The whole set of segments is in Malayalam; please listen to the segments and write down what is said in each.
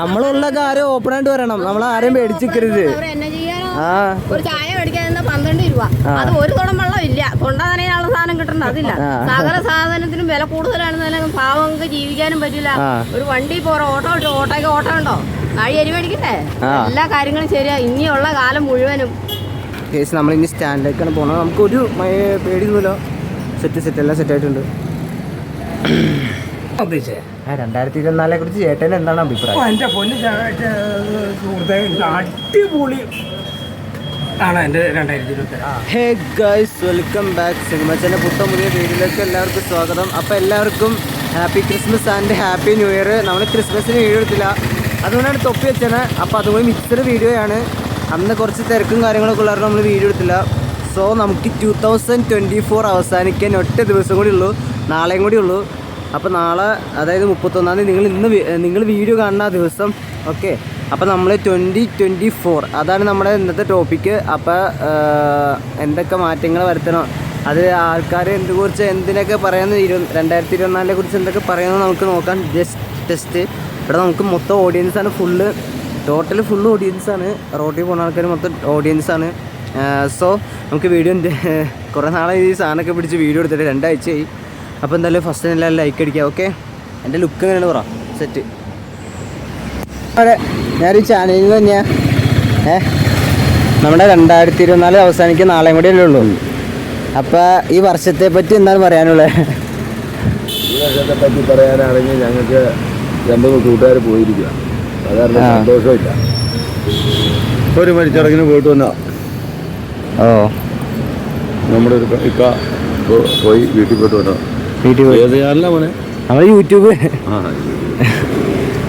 നമ്മളുള്ള കാര്യം ഓപ്പൺ ആയിട്ട് പറയണം. നമ്മൾ ആരെയും പേടിച്ചിക്കരുത്. ഒരു ചായ മേടിക്കാൻ 12 രൂപ, അത് ഒരു കുടം വെള്ളം ഇല്ല, തൊണ്ട നനയാനുള്ള സാധനം കിട്ടണ്ട, അതില്ല. സകല സാധനത്തിനും വില കൂടുതലാണെന്നാലും പാവങ്ങൾക്ക് ജീവിക്കാനും പറ്റില്ല. ഒരു വണ്ടി പോറ ഓട്ടോയ്ക്ക് ഓട്ടോ ഉണ്ടോ, നാഴി അരി മേടിക്കണ്ടേ, എല്ലാ കാര്യങ്ങളും ശരിയാ. ഇനിയുള്ള കാലം മുഴുവനും നമ്മൾ ഇനി സ്റ്റാൻഡിലേക്കാണ് പോകണം. നമുക്ക് ഒരു പേടിയൊന്നുമില്ല. സെറ്റ് എല്ലാം സെറ്റായിട്ടുണ്ട്. 2024 കുറിച്ച് ചേട്ടന് എന്താണ് അഭിപ്രായം? എൻ്റെ പൊന്ന് സുഹൃത്തെ, അടിപൊളി ആണ് എൻ്റെ 2024. Hey guys, welcome back. സിനിമച്ചൻ്റെ പുതിയ വീഡിയോയിലേക്ക് എല്ലാവർക്കും സ്വാഗതം. അപ്പോൾ എല്ലാവർക്കും happy Christmas and happy new year. നമ്മൾ ക്രിസ്മസിന് വീഡിയോ എടുത്തില്ല, അതുകൊണ്ടാണ് തൊപ്പി വെച്ചത്. അപ്പോൾ അതുപോലെ മിക്സഡ് വീഡിയോയാണ്. അന്ന് കുറച്ച് തിരക്കും കാര്യങ്ങളൊക്കെ ഉള്ളവരും നമ്മൾ വീഡിയോ എടുത്തില്ല. സോ നമുക്ക് 2024 അവസാനിക്കാൻ ഒറ്റ ദിവസം കൂടി ഉള്ളൂ, നാളെയും കൂടി ഉള്ളൂ. അപ്പോൾ നാളെ, അതായത് 31-ാം തീയതി നിങ്ങൾ വീഡിയോ കാണുന്ന ആ ദിവസം. ഓക്കെ, അപ്പോൾ നമ്മൾ 2024 അതാണ് നമ്മുടെ ഇന്നത്തെ ടോപ്പിക്ക്. അപ്പോൾ എന്തൊക്കെ മാറ്റങ്ങൾ വരുത്തണം, അത് ആൾക്കാർ എന്തിനെക്കുറിച്ച് എന്തിനൊക്കെ പറയാമെന്ന് 2024 കുറിച്ച് എന്തൊക്കെ പറയാമെന്ന് നമുക്ക് നോക്കാം. ടെസ്റ്റ് ഇവിടെ നമുക്ക് മൊത്തം ഓഡിയൻസാണ്, ടോട്ടൽ ഫുൾ ഓഡിയൻസാണ്. റോഡിൽ പോകുന്ന ആൾക്കാർ മൊത്തം ഓഡിയൻസാണ്. സോ നമുക്ക് വീഡിയോ കുറേ നാളെ ഈ സാധനമൊക്കെ പിടിച്ച് വീഡിയോ എടുത്തിട്ട് 2 ആഴ്ചയായി. അപ്പോൾ എന്തായാലും ഫസ്റ്റ് എല്ലാവരും ലൈക്ക് അടിക്കുക. ഓക്കെ, എൻ്റെ ലുക്ക് എങ്ങനെയാണ് പറ? സെറ്റ്. അതെ, ഞാനൊരു ചാനലിൽ തന്നെയാണ്. നമ്മുടെ 2024 അവസാനിക്കാൻ നാളെയും കൂടിയല്ലേ ഉള്ളൂ. അപ്പോൾ ഈ വർഷത്തെ പറ്റി എന്താണ് പറയാനുള്ളത്? ഈ വർഷത്തെ പറ്റി പറയാനാണെങ്കിൽ ഞങ്ങൾക്ക് 2 കൂട്ടുകാർ പോയിരിക്കുക, സാധാരണ സന്തോഷമില്ല. ഒരു മരിച്ചടങ്ങിന് പോയിട്ട് വന്നാ. ഓ, നമ്മുടെ ഒരു ഇക്ക പോയി വീട്ടിൽ പോയിട്ട് വന്നോ. വീട്ടിൽ പോയി മോനെ നമ്മൾ യൂട്യൂബ്.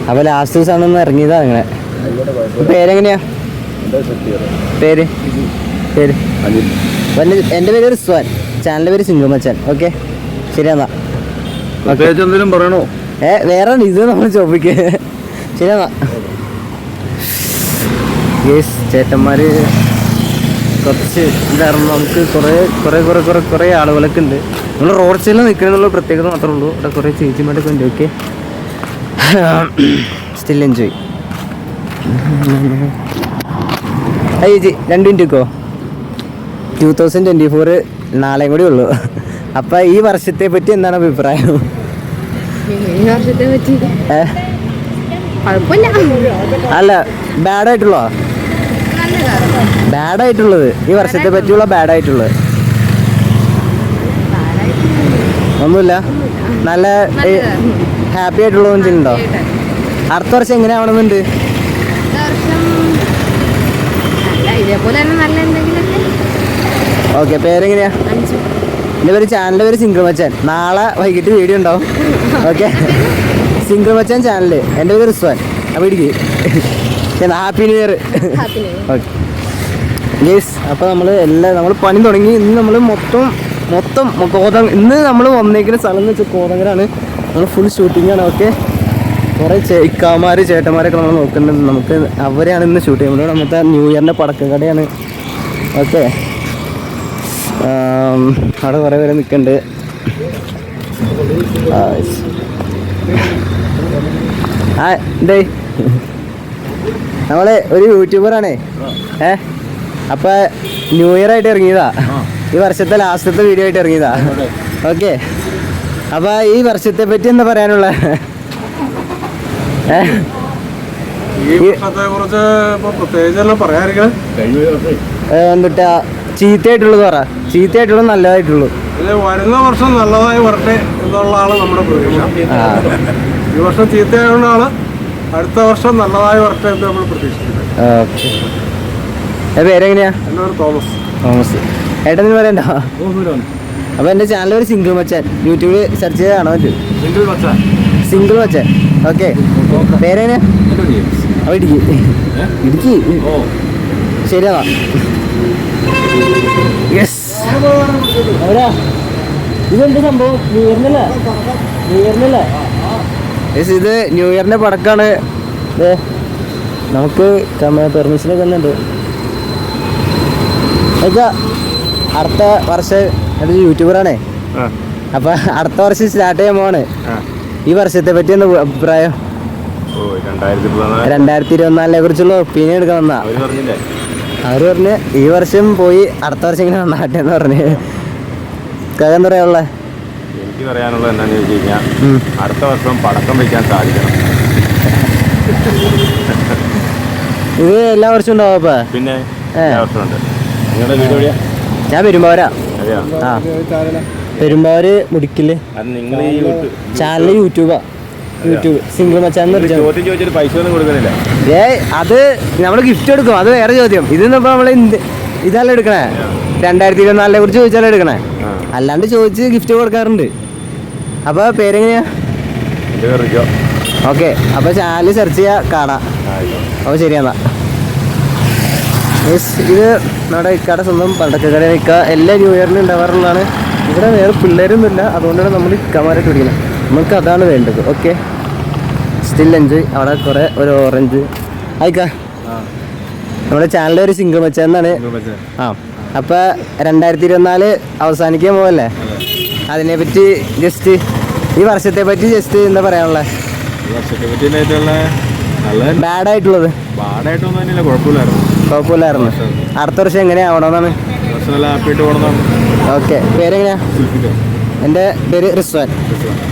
അപ്പോൾ ലാസ്റ്റ് ദിവസമാണെന്ന് ഇറങ്ങിയതാ. അങ്ങനെ പേരെങ്ങനെയാ? പേര് അനിൽ. എൻ്റെ പേര് റിസ്വാൻ, ചാനലിൻ്റെ പേര് സിംഗിൾ മച്ചാൻ. ഓക്കെ, ശരിയാന്നാ. പ്രത്യേകിച്ച് എന്തെങ്കിലും പറയണോ? വേറെ ഇത് നമ്മൾ ചോദിക്ക്. ശരിയാന്നാ. യെസ്, ചേട്ടന്മാർ കുറച്ച് ഇതായിരുന്നു. നമുക്ക് കുറേ ആളുകളൊക്കെ ഉണ്ട്. നമ്മൾ റോഡ് സൈഡിൽ നിൽക്കണമെന്നുള്ള പ്രത്യേകത മാത്രമേ ഉള്ളൂ. അവിടെ കുറേ ചേച്ചിമാരൊക്കെ ഉണ്ട്. Okay, still enjoy. ചേച്ചി 2 മിനിറ്റ് 2024 നാളെയും കൂടി ഉള്ളൂ. അപ്പം ഈ വർഷത്തെ പറ്റി എന്താണ് അഭിപ്രായം? അല്ല, ബാഡായിട്ടുള്ളത് ഈ വർഷത്തെ പറ്റിയുള്ള ബാഡായിട്ടുള്ളത് ഒന്നുമില്ല. നല്ല ഹാപ്പി ആയിട്ടുള്ളതൊന്നും ചെയ്യുന്നുണ്ടോ? അടുത്ത വർഷം എങ്ങനെ ആവണമെന്നുണ്ട്? ഓക്കെ, പേരെങ്ങനെയാ? എൻ്റെ പേര്, ചാനലിൻ്റെ പേര് സിംഗിൾ മച്ചാൻ. നാളെ വൈകിട്ട് വീഡിയോ ഉണ്ടാവും. ഓക്കെ, സിംഗിൾ മച്ചാൻ ചാനല്. എൻ്റെ പേര് റിസ്വാൻ. അപ്പോൾ ഇടിക്ക് happy new year. Okay guys, അപ്പോൾ നമ്മൾ പണി തുടങ്ങി. ഇന്ന് നമ്മൾ മൊത്തം ഇന്ന് നമ്മൾ വന്നേക്കുന്ന സ്ഥലം എന്ന് വെച്ചാൽ കോതങ്കരാണ്. നമ്മൾ ഫുൾ ഷൂട്ടിങ്ങാണ്. ഓക്കെ, കുറേ ചേട്ടന്മാരൊക്കെ നമ്മൾ നോക്കുന്നുണ്ട്. നമുക്ക് അവരെയാണ് ഇന്ന് ഷൂട്ട് ചെയ്യുന്നത്. നമ്മുടെ ന്യൂ ഇയറിൻ്റെ പടക്കക്കടയാണ്. ഓക്കെ, അവിടെ കുറേ പേര് നിൽക്കുന്നുണ്ട്. എന്തേ, നമ്മള് ഒരു യൂട്യൂബറാണേ. അപ്പോൾ ന്യൂ ഇയർ ആയിട്ട് ഇറങ്ങിയതാ. ഈ വർഷത്തെ ലാസ്റ്റത്തെ വീഡിയോ ആയിട്ട് ഇറങ്ങിയതാ. ഓക്കെ, അപ്പോൾ ഈ വർഷത്തെ പറ്റി എന്താ പറയാനുള്ള? എന്തുട്ടാ ചീത്തയായിട്ടുള്ളത് പറ? ചീത്തയായിട്ടുള്ളത് നല്ലതായിട്ടുള്ളൂ. വരുന്ന വർഷം നല്ലതായി വരട്ടെ എന്നുള്ളതാണ് നമ്മുടെ പ്രതീക്ഷ. ഈ വർഷം ചീത്തയായതുകൊണ്ടാണ് അടുത്ത വർഷം നല്ലതായി വരട്ടെ എന്ന് നമ്മൾ പ്രതീക്ഷിക്കുന്നത്. ഓക്കെ, പേരെങ്ങനെയാ? എൻ്റെ പേര് തോമസ്. ഏട്ടന് പറയണ്ടോ? അപ്പോൾ എൻ്റെ ചാനൽ ഒരു സിംഗിൾ മച്ചാൻ. യൂട്യൂബിൽ സെർച്ച് ചെയ്ത് കാണാൻ പറ്റും. സിംഗിൾ മച്ചാൻ. ഓക്കെ, പേരെങ്ങനെയാ? അപ്പോൾ ഇടുക്കി. ശരിയാ. യെസ്, ഇതെന്ത് സംഭവം? ന്യൂ ഇയറിനല്ലേ? യെസ്, ഇത് ന്യൂ ഇയറിൻ്റെ പടക്കാണ്. നമുക്ക് പെർമിഷനൊക്കെ തന്നുണ്ട്. അടുത്ത വർഷം ഒരു യൂട്യൂബറാണേ. അപ്പം അടുത്ത വർഷം സ്റ്റാർട്ട് ചെയ്യാൻ പോവാണ്. ഈ വർഷത്തെ പറ്റി എന്താ അഭിപ്രായം? 2024 കുറിച്ചുള്ള ഒപ്പീനിയൻ എടുക്കാൻ വന്നാ. അവര് പറഞ്ഞ് ഈ വർഷം പോയി അടുത്ത വർഷം ഇങ്ങനെ നന്നാട്ടെ എന്ന് പറഞ്ഞ്. എന്താ പറയാനുള്ള? എനിക്ക് പറയാനുള്ളത് എന്താണെന്ന് ചോദിച്ചു കഴിഞ്ഞാൽ അടുത്ത വർഷം പടക്കം വയ്ക്കാൻ സാധിക്കണം. ഇത് എല്ലാ വർഷവും ഉണ്ടാവും അപ്പൊ? പിന്നെ എല്ലാ വർഷവും ഉണ്ട്. നിങ്ങളുടെ വീട് എവിടെയാ? ഞാൻ പെരുമ്പാവൂരാ. ആ പെരുമ്പാവൂര് മുടിക്കില്. അത് നിങ്ങൾ ഈ ചാനൽ യൂട്യൂബ് സിംഗിൾ മച്ചാന്ന് ചോദിച്ചിട്ട് പൈസ ഒന്നും കൊടുക്കുന്നില്ല. അത് നമ്മള് ഗിഫ്റ്റ് എടുക്കും, അത് വേറെ ചോദ്യം. ഇതിന്നിപ്പോ നമ്മള് ഇതല്ല എടുക്കണേ, 2024 കുറിച്ച് ചോദിച്ചാലേ എടുക്കണേ. അല്ലാണ്ട് ചോദിച്ച് ഗിഫ്റ്റ് കൊടുക്കാറുണ്ട്. അപ്പൊ പേരെങ്ങനെയാ? ഓക്കെ, അപ്പൊ ചാനൽ സെർച്ച് ചെയ്യാ, കാണാം. അപ്പൊ ശരിയെന്നാ. ഇത് നമ്മുടെ ഇക്കാടെ സ്വന്തം പണ്ടക്കക്കട നിൽക്കുക. എല്ലാ ന്യൂ ഇയറിനും ഉണ്ടാവാറുള്ളതാണ്. ഇവിടെ വേറെ പിള്ളേരൊന്നുമില്ല, അതുകൊണ്ടാണ് നമ്മൾ ഇക്കമാരെ കുടിക്കുന്നത്. നമുക്ക് അതാണ് വേണ്ടത്. Okay, still enjoy. അവിടെ കുറേ ഒരു ഓറഞ്ച് ആയിക്കാ. നമ്മുടെ ചാനലിൽ ഒരു സിംഗിൾ മച്ചാന്നാണ്. ആ, അപ്പോൾ 2024 അവസാനിക്കാൻ പോവല്ലേ, അതിനെപ്പറ്റി ജസ്റ്റ് ഈ വർഷത്തെ പറ്റി ജസ്റ്റ് എന്താ പറയാനുള്ളത്? ബാഡായിട്ടുള്ളത്? കുഴപ്പമില്ലായിരുന്നു. അടുത്ത വർഷം എങ്ങനെയാവണമെന്നാണ്? ഓക്കെ, പേരെങ്ങനെയാ? എൻ്റെ പേര് റിസ്വാൻ.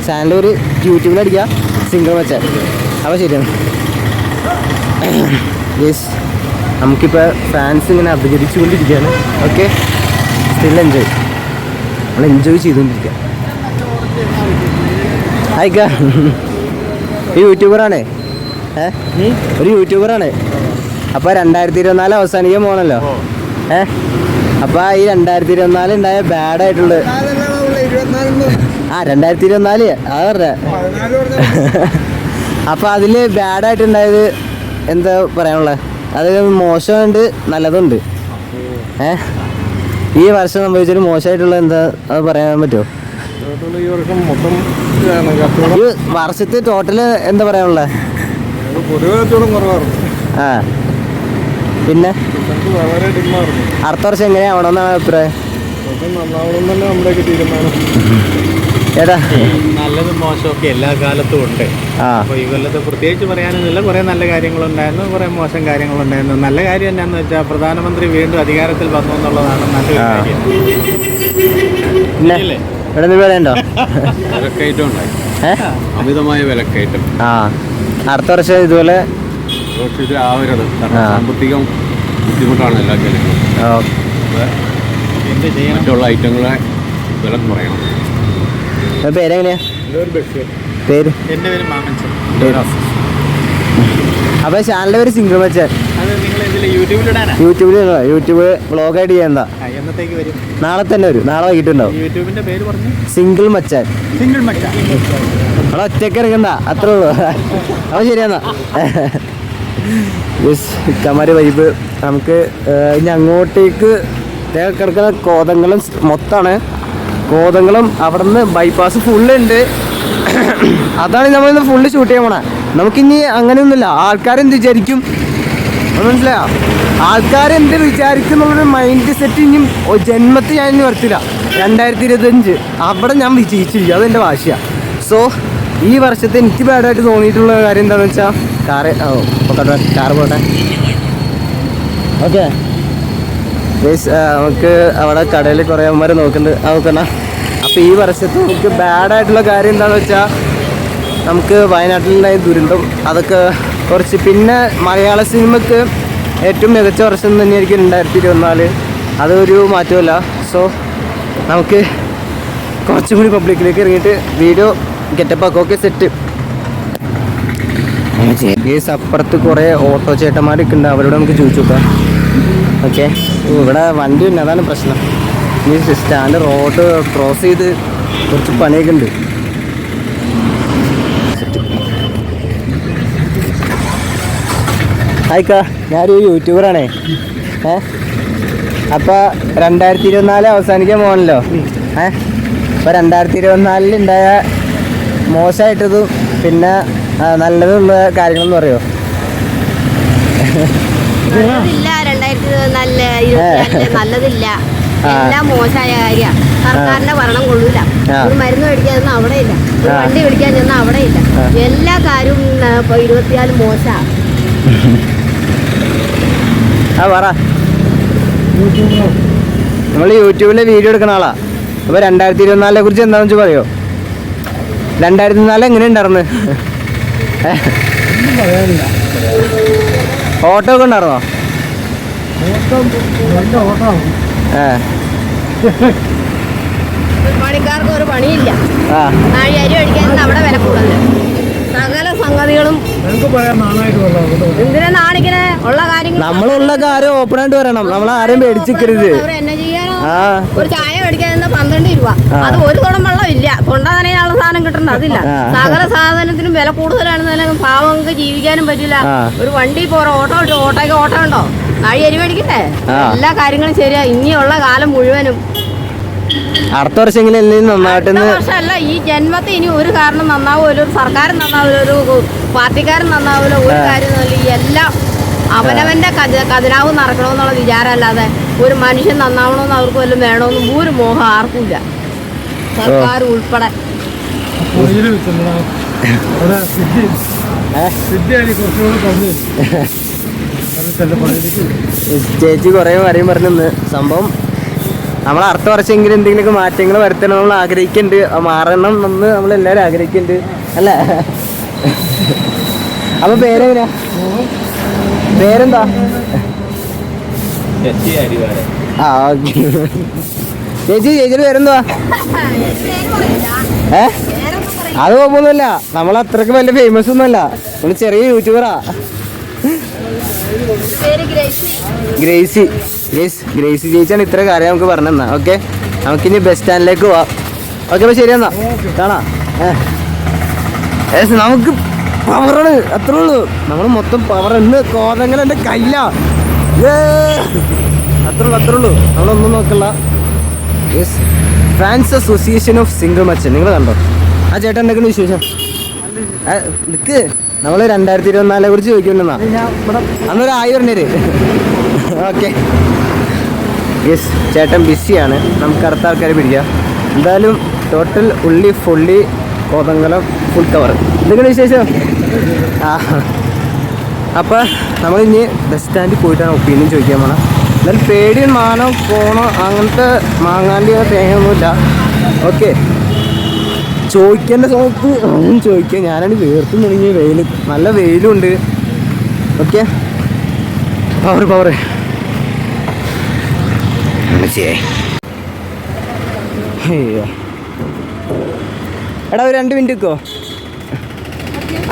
ചാനൽ ഒരു യൂട്യൂബിൽ അടിക്കുക, സിംഗിൾ മച്ചാൻ. അപ്പോൾ ശരിയാണ്. യെസ്, നമുക്കിപ്പോൾ ഫാൻസ് ഇങ്ങനെ അഭിനയിച്ചു കൊണ്ടിരിക്കുകയാണ്. Okay, still enjoy. നമ്മൾ എൻജോയ് ചെയ്തുകൊണ്ടിരിക്കുക. ആയിക്ക ഈ യൂട്യൂബറാണ്, ഒരു യൂട്യൂബറാണ്. അപ്പോൾ 2024 അവസാനിക്കാൻ പോകണല്ലോ. അപ്പോൾ ഈ 2024 ഉണ്ടായ ബാഡായിട്ടുള്ളത് 2024 അത് പറഞ്ഞ. അപ്പോൾ അതിൽ ബാഡായിട്ടുണ്ടായത് എന്താ പറയാനുള്ളത്? അത് മോശമുണ്ട്, നല്ലതുണ്ട്. ഈ വർഷം സംഭവിച്ചൊരു മോശമായിട്ടുള്ള എന്താ, അത് പറയാൻ പറ്റുമോ? ഈ വർഷം മൊത്തം ഈ വർഷത്തെ ടോട്ടൽ എന്താ പറയാനുള്ളത്? പൊതുവെ കച്ചവടം കുറവായിരുന്നു. ആ, പിന്നെ വളരെ ഡിമായിരുന്നു. അടുത്ത വർഷം എങ്ങനെയാവണമെന്നാണ് അഭിപ്രായം? നന്നാവണം തന്നെ നമ്മുടെയൊക്കെ തീരുമാനം. ഏതാ? നല്ലതും മോശമൊക്കെ എല്ലാ കാലത്തും ഉണ്ട്. അപ്പോൾ ഈ കൊല്ലത്ത് പ്രത്യേകിച്ച് പറയാനൊന്നുമില്ല. കുറേ നല്ല കാര്യങ്ങളുണ്ടായിരുന്നു, കുറേ മോശം കാര്യങ്ങളുണ്ടായിരുന്നു. നല്ല കാര്യം എന്നാന്ന് വെച്ചാൽ പ്രധാനമന്ത്രി വീണ്ടും അധികാരത്തിൽ വന്നു എന്നുള്ളതാണ് നല്ലൊരു കാര്യം. പിന്നെ ഇവിടെ നിന്ന് പറയണ്ടോ? വിലക്കയറ്റം ഉണ്ടായി, അമിതമായ വിലക്കയറ്റം. അടുത്ത വർഷം ഇതുപോലെ ആവരുത്. സാമ്പത്തികം ബുദ്ധിമുട്ടാണ് എല്ലാ ജനങ്ങളും. എന്ത് ചെയ്യാൻ മറ്റുള്ള ഐറ്റങ്ങളെ വില കുറയണം. പേരെങ്ങനെയാ? പേര്? എൻ്റെ പേര് മാമൻസൻ. അപ്പോൾ ചാനലിൻ്റെ പേര് സിംഗിൾ മച്ചാൻ. അത് നിങ്ങൾ ഇതിൽ യൂട്യൂബിലിടാനാ? യൂട്യൂബ് വ്ളോഗായിട്ട് ചെയ്യാൻ. എന്നത്തേക്ക് വരും? നാളെ തന്നെ വരും, നാളെ വൈകിട്ടുണ്ടാവും. യൂട്യൂബിൻ്റെ പേര് പറഞ്ഞു? സിംഗിൾ മച്ചാൻ. സിംഗിൾ മച്ചാൻ. അവിടെ ഒറ്റയ്ക്ക് ഇറങ്ങണ്ട, അത്രേ ഉള്ളൂ. അപ്പോൾ ശരിയെന്നാ. ഇക്കമാര് വൈബ്. നമുക്ക് ഇനി അങ്ങോട്ടേക്ക് കിടക്കുന്ന കോതങ്ങളും മൊത്തമാണ്. കോതങ്ങളും അവിടെ നിന്ന് ബൈപ്പാസ് ഫുള്ളുണ്ട്. അതാണ് നമ്മളിന്ന് ഫുള്ള് ഷൂട്ട് ചെയ്യാൻ പോണേ. നമുക്കിനി അങ്ങനെയൊന്നുമില്ല. ആൾക്കാരെന്ത് വിചാരിക്കും മനസ്സിലായോ? ആൾക്കാരെന്ത് വിചാരിക്കും എന്നുള്ളൊരു മൈൻഡ് സെറ്റ് ഇനിയും ജന്മത്തിൽ ഞാൻ ഇനി വരത്തില്ല. 2025 അവിടെ ഞാൻ വിജയിച്ചിരിക്കും, അതെൻ്റെ വാശിയാണ്. സോ ഈ വർഷത്തെ എനിക്ക് ബാഡായിട്ട് തോന്നിയിട്ടുള്ള കാര്യം എന്താണെന്ന് വെച്ചാൽ കാറ് പോട്ടെ. ഓക്കെ, നമുക്ക് അവിടെ കടയിൽ കുറേ അമ്മമാർ നോക്കണ. അപ്പോൾ ഈ വർഷത്തെ നമുക്ക് ബാഡായിട്ടുള്ള കാര്യം എന്താണെന്ന് വെച്ചാൽ നമുക്ക് വയനാട്ടിലുണ്ടായ ദുരന്തം, അതൊക്കെ കുറച്ച്. പിന്നെ മലയാള സിനിമയ്ക്ക് ഏറ്റവും മികച്ച വർഷം തന്നെയായിരിക്കും 2024. അതൊരു മാറ്റമല്ല. സോ നമുക്ക് കുറച്ചും കൂടി പബ്ലിക്കിലേക്ക് ഇറങ്ങിയിട്ട് വീഡിയോ ഗെറ്റപ്പാക്കും. Okay, set. കേസ് അപ്പുറത്ത് കുറേ ഓട്ടോ ചേട്ടന്മാരൊക്കെ ഉണ്ട്, അവരോട് നമുക്ക് ചോദിച്ചു നോക്കാം. ഓക്കെ, ഇവിടെ വണ്ടി ഉണ്ട്, അതാണ് പ്രശ്നം. ഈ സ്റ്റാൻഡ് റോഡ് ക്രോസ് ചെയ്ത് കുറച്ച് പണിയൊക്കെ ഉണ്ട്. ആയിക്കാ, ഞാനൊരു യൂട്യൂബറാണേ. അപ്പോൾ 2024 അവസാനിക്കാൻ പോകണല്ലോ. അപ്പോൾ 2024 ഉണ്ടായ മോശമായിട്ടതും പിന്നെ നല്ലതുള്ള കാര്യങ്ങളെന്ന് പറയുമോ? നല്ലതില്ല 2024 നല്ലതില്ല, എല്ലാം മോശമായ കാര്യമാണ്. സർക്കാരിന്റെ ഭരണം കൊള്ളൂല. ഒരു മരുന്ന് മേടിക്കാൻ ചെന്നാൽ അവിടെ ഇല്ല, ഒരു വണ്ടി മേടിക്കാൻ ചെന്നാൽ അവിടെ ഇല്ല. എല്ലാ കാര്യവും ഇപ്പൊ 24 മോശമാണ്. പറ. നമ്മൾ യൂട്യൂബിലെ വീഡിയോ എടുക്കുന്ന ആളാ. അപ്പൊ 2024 കുറിച്ച് എന്താണെന്ന് വെച്ചാൽ പറയോ? 2004 എങ്ങനെ ഉണ്ടായിരുന്നു? ഓട്ടോ ഒക്കെ ഉണ്ടായിരുന്നോ? പണിക്കാർക്ക് ഒരു പണിയില്ല. നാഴി അരി മേടിക്കാൻ അവിടെ വില കൂടുതൽ. സകല സംഗതികളും എന്തിനാ നാണിക്കണേ? ഉള്ള കാര്യങ്ങൾ നമ്മളുള്ള കാര്യം ഓപ്പൺ ആയിട്ട് വരണം. നമ്മൾ ആരും പേടിച്ചിക്കരുത്. എന്നെ ചെയ്യാനോ? ഒരു ചായ മേടിക്കാൻ 12 രൂപ. അത് ഒരു കുടം വെള്ളം ഇല്ല. തൊണ്ട നനയാനുള്ള സാധനം കിട്ടണ്ട, അതില്ല. സകല സാധനത്തിനും വില കൂടുതലാണെന്ന് പാവങ്ങൾക്ക് ജീവിക്കാനും പറ്റില്ല. ഒരു വണ്ടി പോറ ഓട്ടോയ്ക്ക് ഓട്ടോ ഉണ്ടോ? നാഴി അരി മേടിക്കണ്ടേ? എല്ലാ കാര്യങ്ങളും ശരിയാ. ഇനിയുള്ള കാലം മുഴുവനും അടുത്ത വർഷമെങ്കിലും നന്നായിട്ട് വർഷമല്ല, ഈ ജന്മത്തിൽ ഇനി ഒരു കാരണം നന്നാവൂല, ഒരു സർക്കാരും നന്നാവൂല, ഒരു പാർട്ടിക്കാരും നന്നാവൂല, ഒരു കാര്യം എല്ലാം അവനവന്റെ കതിരാവ് നടക്കണമെന്നുള്ള വിചാരമല്ലാതെ ഒരു മനുഷ്യൻ നന്നാവണമെന്ന് അവർക്ക് വല്ലതും വേണമെന്നും ഒരു മോഹം ആർക്കുമില്ല, സർക്കാർ ഉൾപ്പെടെ. ചേച്ചി കുറേ കാര്യം പറഞ്ഞു. സംഭവം നമ്മൾ അടുത്ത വർഷമെങ്കിലും എന്തെങ്കിലുമൊക്കെ മാറ്റങ്ങൾ വരുത്തണം നമ്മൾ ആഗ്രഹിക്കുന്നുണ്ട്. മാറണം എന്ന് നമ്മളെല്ലാവരും ആഗ്രഹിക്കുന്നുണ്ട് അല്ലേ? അപ്പൊ പേരെങ്ങനെയാ? പേരെന്താ? ആ ഓക്കെ. ചേച്ചിയുടെ പേരെന്തുവാ? അത് കുഴപ്പമൊന്നുമില്ല. നമ്മൾ അത്രക്ക് വലിയ ഫേമസ് ഒന്നുമല്ല, നമ്മൾ ചെറിയ യൂട്യൂബറാ. ഗ്രേസി ചേച്ചിയാണ് ഇത്ര കാര്യം നമുക്ക് പറഞ്ഞു തന്നാ. ഓക്കെ, നമുക്കിനി ബസ് സ്റ്റാൻഡിലേക്ക് പോവാം. ഓക്കെ, അപ്പോൾ ശരി എന്നാ കാണാം. നമുക്ക് പവറാണ്, അത്രേ ഉള്ളൂ. നമ്മൾ മൊത്തം പവർ ഇന്ന് കോതങ്ങൾ എൻ്റെ കയ്യിലാ. അത്രേ ഉള്ളൂ. നമ്മളൊന്നും നോക്കല്ല. Yes, fans association of single മച്ചൻ. നിങ്ങൾ കണ്ടോ ആ ചേട്ടൻ? എന്തൊക്കെയാണ് വിശേഷം? നിൽക്ക്, നമ്മൾ 2024 കുറിച്ച് ചോദിക്കുന്നുണ്ടെന്നാ. അന്നൊരു ആയി പറഞ്ഞേര്. ഓക്കെ, യെസ്, ചേട്ടൻ ബിസിയാണ്. നമുക്ക് അടുത്ത ആൾക്കാരെ പിടിക്കാം. എന്തായാലും ടോട്ടൽ ഉള്ളി ഫുള്ളി കോതങ്കലം ഫുൾ കവർ. എന്തൊക്കെയാണ് വിശേഷം? ആ, അപ്പോൾ നമ്മളിനി ബസ് സ്റ്റാൻഡിൽ പോയിട്ടാണ് ഒപ്പീനിയൻ ചോദിക്കാൻ പോകണം. എന്നാലും പേടിയും മാനോ കോണോ അങ്ങനത്തെ മാങ്ങാണ്ടി തേങ്ങയൊന്നുമില്ല. ഓക്കെ, ചോദിക്കേണ്ട സമയത്ത് ഒന്നും ചോദിക്കുക. ഞാനാണ് വേർത്തും തുടങ്ങിയ വെയിൽ, നല്ല വെയിലുണ്ട്. ഓക്കെ, പവർ അയ്യോ. എടാ ഒരു 2 മിനിറ്റ് നിൽക്കോ?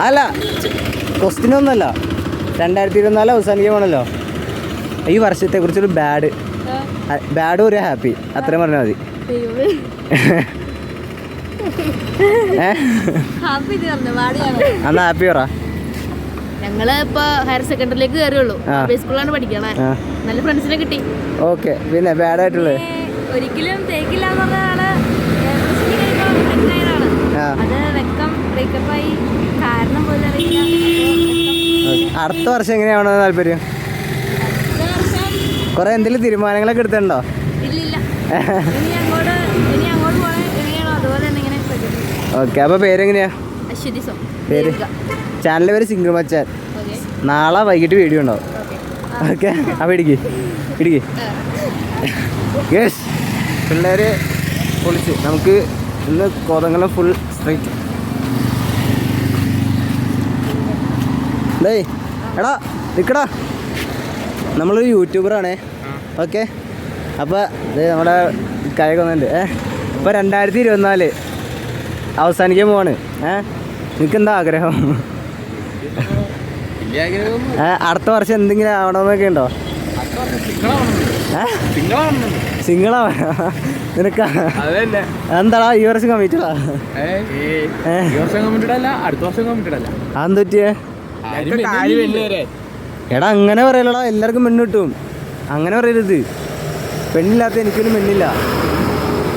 അല്ല, ക്വസ്റ്റ്യനൊന്നുമല്ല. 2024 അവസാനിക്കുവാണല്ലോ. ഈ വർഷത്തെക്കുറിച്ചൊരു ബാഡും ഒരു ഹാപ്പി, അത്രയും പറഞ്ഞാൽ മതി. അന്ന് ഹാപ്പി പറ. ഞങ്ങള് ഇപ്പൊ ഹയർ സെക്കൻഡറിയിലേക്ക് കയറിയുള്ളൂ. സ്കൂളിലാണ് പഠിക്കണേ. നല്ല ഫ്രണ്ട്സിനെ കിട്ടി. ഓക്കെ, പിന്നെ ബാഡായിട്ടുള്ളത് ഒരിക്കലും തേക്കില്ല എന്നുള്ളതാണ്. അത് വെക്കം ബ്രേക്കപ്പായി, കാരണം പോലും അറിയില്ല. അടുത്ത വർഷം എങ്ങനെയാണെന്ന് താല്പര്യം? കുറെ എന്തെങ്കിലും തീരുമാനങ്ങളൊക്കെ എടുത്തിട്ടുണ്ടോ? ഇല്ലില്ല, ഇനി അങ്ങോട്ട് പോയാൽ എങ്ങനെയാണോ അതുപോലെ തന്നെ ഇങ്ങനെ. ഓക്കെ, അപ്പോൾ പേരെങ്ങനെയാ? പേര് ചാനലിൻ്റെ പേര് സിംഗിൾ മച്ചാൻ. നാളെ വൈകിട്ട് വീഡിയോ ഉണ്ടാവും. ഓക്കെ, അപ്പോൾ ഇടിക്ക്. യെസ്, പിള്ളേർ പൊളിച്ച്. നമുക്ക് ഇന്ന് കോതങ്കലം ഫുൾ സ്ട്രൈറ്റ്. ഡേയ് എടാ നിൽക്കടാ, നമ്മളൊരു യൂട്യൂബറാണേ. ഓക്കെ, അപ്പോൾ ഇത് നമ്മുടെ കായൊക്കെ വന്നിട്ടുണ്ട്. ഇപ്പോൾ 2024 അവസാനിക്കാൻ പോവാണ്. നിനക്കെന്താ ആഗ്രഹം? അടുത്ത വർഷം എന്തെങ്കിലും ആവണമെന്നൊക്കെ ഉണ്ടോ? സിംഗിളാ നിനക്കാ? എന്താടാ ഈ വർഷം കമ്മിറ്റഡാ? അതെന്ത് പറ്റിയേ? എടാ അങ്ങനെ പറയലടാ, എല്ലാവർക്കും പെണ്ണ് കിട്ടും. അങ്ങനെ പറയരുത്. പെണ്ണില്ലാത്ത എനിക്കൊരു പെണ്ണില്ല.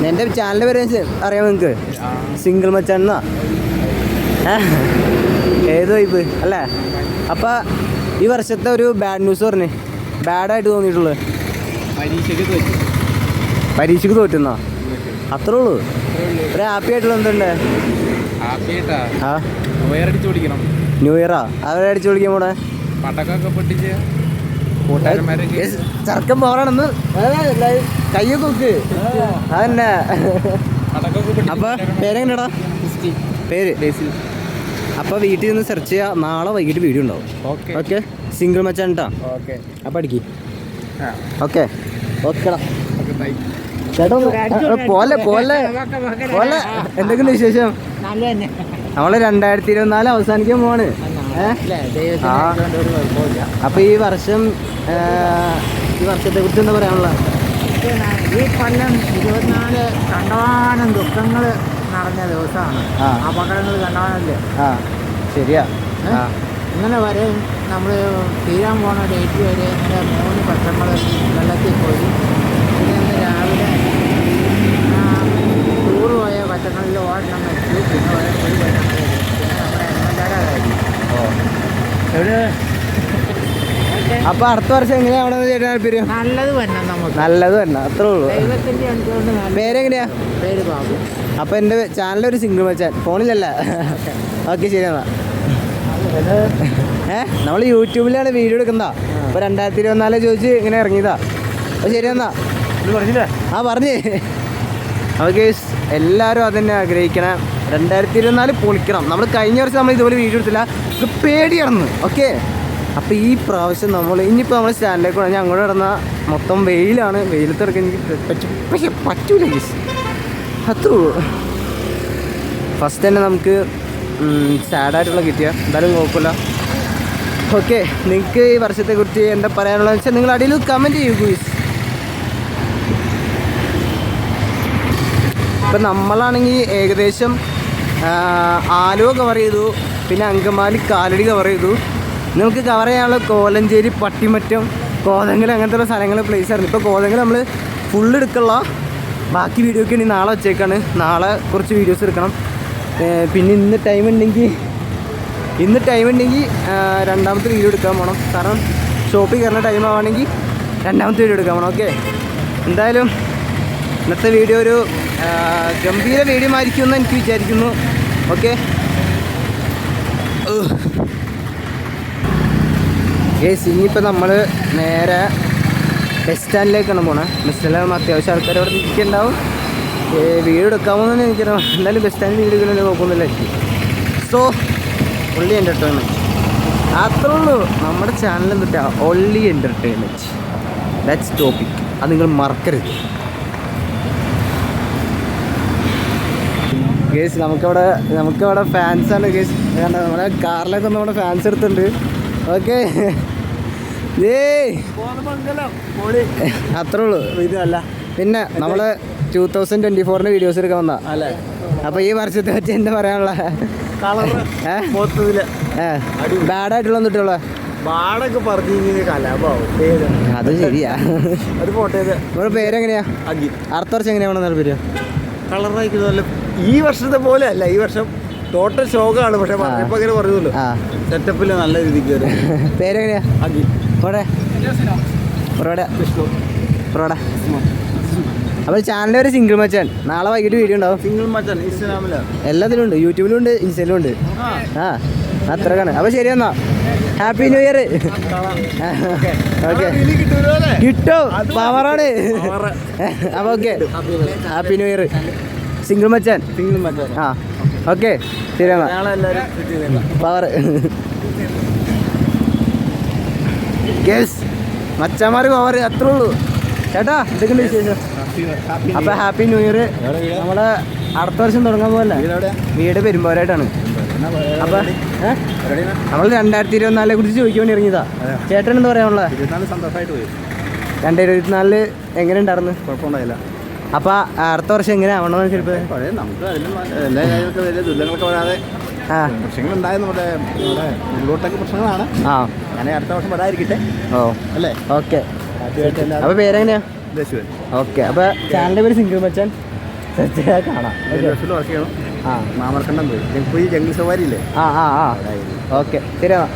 എൻ്റെ ചാനലിൻ്റെ പേര് അറിയാമോ നിങ്ങൾക്ക്? സിംഗിൾ മച്ചാൻ എന്നാ. ഏത് വൈബ് അല്ലേ? അപ്പം ഈ വർഷത്തെ ഒരു ബാഡ് ന്യൂസ് പറഞ്ഞേ, ബാഡായിട്ട് തോന്നിയിട്ടുള്ളത്. പരീക്ഷയ്ക്ക് തോറ്റുന്നോ? അത്രേ ഉള്ളൂ. ഒരു ഹാപ്പി ആയിട്ടുള്ള എന്തുണ്ട്? ഹാപ്പിയായിട്ടാ ആ വയറടിച്ച് പിടിക്കണം. ന്യൂ ഇയറാ അവരെ അടിച്ചു വിളിക്കാൻ പോണേ. പടക്കമൊക്കെ പൊട്ടിച്ച് കൂട്ടുകാരന്മാരൊക്കെ ചെറുക്കൻ പോകണമെന്ന് കയ്യൊക്കെ നോക്ക് അതന്നെ. പടക്കമൊക്കെ പൊട്ടിച്ച് അപ്പൊ പേരെങ്ങനെയാടാ? പേര് ബേസിൽ. അപ്പൊ വീട്ടിൽ നിന്ന് സെർച്ച് ചെയ്യാ. നാളെ വൈകിട്ട് വീഡിയോ ഉണ്ടാവും. ഓക്കെ ഓക്കെ സിംഗിൾ മച്ചാൻ കേട്ടാ. ഓക്കെ അപ്പൊ അടിക്ക്. ആ ഓക്കെ ഓക്കെടാ ഓക്കെ ബൈ. ചേട്ടാ പോലെ പോലെ പോലെ എന്തൊക്കെയുണ്ട് വിശേഷം? നമ്മള് 2024 അവസാനിക്കാൻ പോവാണ്. അപ്പൊ ഈ വർഷത്തെ കുറിച്ച് എന്താ പറയാനുള്ള? ഈ കൊല്ലം 24 കണ്ടമാനം ദുഃഖങ്ങൾ നടന്ന ദിവസമാണ്. അപകടങ്ങൾ കണ്ടമാനല്ലേ. ആ ശരിയാ. ഇന്നലെ വരെ നമ്മൾ തീരാൻ പോണ ഡേറ്റ് വരെ ഇന്നലെ 3 പച്ചങ്ങൾ വെള്ളത്തിൽ പോയി. പിന്നെ ഇന്ന് രാവിലെ ടൂർ പോയ പച്ചങ്ങളിൽ ഓടണം വെച്ചു. പിന്നെ ഒരു പച്ചങ്ങൾ പിന്നെ നമ്മുടെ എണ്ണക്കാരായിരുന്നു. അപ്പൊ അടുത്ത വർഷം എങ്ങനെയാവണമെന്ന് ചേട്ടാ താല്പര്യം? നല്ലത് തന്നെ നമുക്ക്. നല്ലത് തന്നെ അത്രേ ഉള്ളൂ. ദൈവത്തിൻ്റെ അനുഭവം നല്ല. പേരെങ്ങനെയാ? പേര് ബാബു. അപ്പൊ എന്റെ ചാനലൊരു സിംഗിൾ മച്ചാൻ ഫോണിലല്ല. ഓക്കെ ശരി എന്നാ. നമ്മൾ യൂട്യൂബിലാണ് വീഡിയോ എടുക്കുന്നതാ. അപ്പൊ 2024 ചോദിച്ച് ഇങ്ങനെ ഇറങ്ങിയതാ. അപ്പൊ ശരി എന്നാ. പറഞ്ഞില്ലേ? ആ പറഞ്ഞേ. ഓക്കെ എല്ലാവരും അതന്നെ ആഗ്രഹിക്കണം. 2024 പൊളിക്കണം. നമ്മൾ കഴിഞ്ഞ വർഷം നമ്മൾ ഇതുപോലെ വീഡിയോ എടുത്തില്ല. ഇത് പേടിയാണെന്ന്. ഓക്കെ അപ്പോൾ ഈ പ്രാവശ്യം ഇനിയിപ്പോൾ നമ്മൾ സ്റ്റാൻഡിലേക്ക് പോകണം. അങ്ങോട്ട് കിടന്ന മൊത്തം വെയിലാണ്. വെയിലത്തിറക്കി എനിക്ക് പക്ഷേ പറ്റൂല ഗീസ്. അത്രേ ഉള്ളൂ. ഫസ്റ്റ് തന്നെ നമുക്ക് സാഡായിട്ടുള്ള കിട്ടിയ എന്തായാലും കുഴപ്പമില്ല. ഓക്കെ നിങ്ങൾക്ക് ഈ വർഷത്തെക്കുറിച്ച് എന്താ പറയാനുള്ളതെന്ന് വെച്ചാൽ നിങ്ങൾ അടിയിൽ കമൻറ്റ് ചെയ്യൂ ഗീസ്. ഇപ്പം നമ്മളാണെങ്കിൽ ഏകദേശം ആലുവ കവർ ചെയ്തു. പിന്നെ അങ്കമാലി കാലടി കവർ ചെയ്തു. നമുക്ക് കവർ ചെയ്യാനുള്ള കോലഞ്ചേരി പട്ടിമറ്റം കോതങ്കൽ അങ്ങനത്തെ സ്ഥലങ്ങൾ പ്ലേസ് ആയിരുന്നു. ഇപ്പോൾ കോതങ്കൽ നമ്മൾ ഫുള്ള് എടുക്കുള്ള ബാക്കി വീഡിയോ ഒക്കെ ഇനി നാളെ വെച്ചേക്കാണ്. നാളെ കുറച്ച് വീഡിയോസ് എടുക്കണം. പിന്നെ ഇന്ന് ടൈം ഉണ്ടെങ്കിൽ രണ്ടാമത്തെ വീഡിയോ എടുക്കാൻ പോകണം. കാരണം ഷോപ്പിൽ കയറുന്ന ടൈം ആവുകയാണെങ്കിൽ രണ്ടാമത്തെ വീഡിയോ എടുക്കാൻ പോകണം. ഓക്കെ എന്തായാലും ഇന്നത്തെ വീഡിയോ ഒരു ഗംഭീര വീഡിയോ ആയിരിക്കുമെന്ന് എനിക്ക് വിചാരിക്കുന്നു. ഓക്കെ ഇനിയിപ്പോൾ നമ്മൾ നേരെ ബസ് സ്റ്റാൻഡിലേക്കാണ് പോണത്. ബസ് സ്റ്റാൻഡിൽ അത്യാവശ്യം ആൾക്കാർ അവിടെ നിൽക്കുന്നുണ്ടാവും. വീഡിയോ എടുക്കാമെന്ന് എനിക്കറിയാം. എന്തായാലും ബസ് സ്റ്റാൻഡിൽ വീഡിയോ എടുക്കണമെങ്കിൽ നോക്കുന്നില്ല. സോ ഒൺലി എൻ്റർടൈൻമെൻറ്റ് അത്രേ ഉള്ളൂ. നമ്മുടെ ചാനൽ എന്നിട്ടാ ഒൺലി എൻ്റർടൈൻമെൻറ്റ്. That's topic. അത് നിങ്ങൾ മറക്കരുത്. ഗേസ് നമുക്കവിടെ ഫാൻസാണ് ഗേസ്. കാരണം നമ്മുടെ കാറിലൊക്കെ നമ്മുടെ ഫാൻസ് എടുത്തിട്ടുണ്ട്. ഓക്കെ അത്രേ ഉള്ളൂ. ഇതല്ല പിന്നെ നമ്മൾ 2024 വീഡിയോസ് എടുക്കാൻ വന്നാ അല്ലേ. അപ്പോൾ ഈ വർഷത്തെ പറ്റി എന്താ പറയാനുള്ള? ബാഡായിട്ടുള്ള തൊട്ടുള്ള ബാടൊക്കെ പറഞ്ഞു കലാപാവും. അത് ശരിയാ. അത് പോട്ടെ. നമ്മുടെ പേരെങ്ങനെയാ? അടുത്ത വർഷം എങ്ങനെയാണെന്ന് പേര് കളറായിരിക്കുന്നതല്ല. ഈ വർഷത്തെ പോലെ അല്ല. ഈ വർഷം ടോട്ടൽ ശോകമാണ്. പക്ഷെ ഇപ്പൊ അങ്ങനെ പറയുമല്ലോ. സെറ്റപ്പിൽ നല്ല രീതിക്ക് പേരെങ്ങനെയാ? അപ്പോൾ ചാനലിൽ ഒരു സിംഗിൾ മച്ചാൻ നാളെ വൈകിട്ട് വീഡിയോ ഉണ്ടാവും. സിംഗിൾ മച്ചാൻ ഇൻസ്റ്റാഗ്രാമില് എല്ലാത്തിലും ഉണ്ട്. യൂട്യൂബിലും ഉണ്ട്, ഇൻസ്റ്റയിലും ഉണ്ട്. അത്രക്കാണ്. അപ്പോൾ ശരി എന്നാ. Happy new year. ഓക്കെ കിട്ടോ പവറാണ്. അപ്പോൾ okay happy new year single മച്ചാൻ. ഓക്കെ ശരി എന്നാ. പവർ മച്ചാമാർ പവർ അത്രേ ഉള്ളൂ ചേട്ടാ. ഇതൊക്കെ വിശേഷം. അപ്പോൾ ഹാപ്പി ന്യൂ ഇയർ. നമ്മളെ അടുത്ത വർഷം തുടങ്ങാൻ പോകല്ല. വീട് പെരുമ്പോരായിട്ടാണ്. അപ്പോൾ നമ്മൾ 2024 കുറിച്ച് ചോദിക്കാൻ വേണ്ടി ഇറങ്ങിയതാ. ചേട്ടൻ എന്താ പറയാനുള്ള? 2024 എങ്ങനെ ഉണ്ടായിരുന്നു? കുഴപ്പമുണ്ടായില്ല. അപ്പോൾ അടുത്ത വർഷം എങ്ങനെ ആവണമെന്ന് ചിലപ്പോൾ നമുക്ക് എല്ലാ കാര്യങ്ങൾക്ക് വലിയ ദുരിതങ്ങളൊക്കെ വരാതെ പ്രശ്നങ്ങളുണ്ടായിരുന്നു. നമ്മുടെ ഉള്ളോട്ടൊക്കെ പ്രശ്നങ്ങളാണ്. അങ്ങനെ അടുത്ത വർഷം വരാതിരിക്കട്ടെ. അല്ലേ? ഓക്കെ. അപ്പോൾ പേരെങ്ങനെയാ? ഓക്കെ. അപ്പോൾ ചാനലിൻ്റെ പേര് സിംഗിൾ മച്ചാൻ. കാണാം. വർക്ക് ചെയ്യണം. മാമർക്കണ്ടം പോയി പോയി ജംഗിൾ സവാരി ഇല്ലേ? ഓക്കെ ശരി എന്നാ.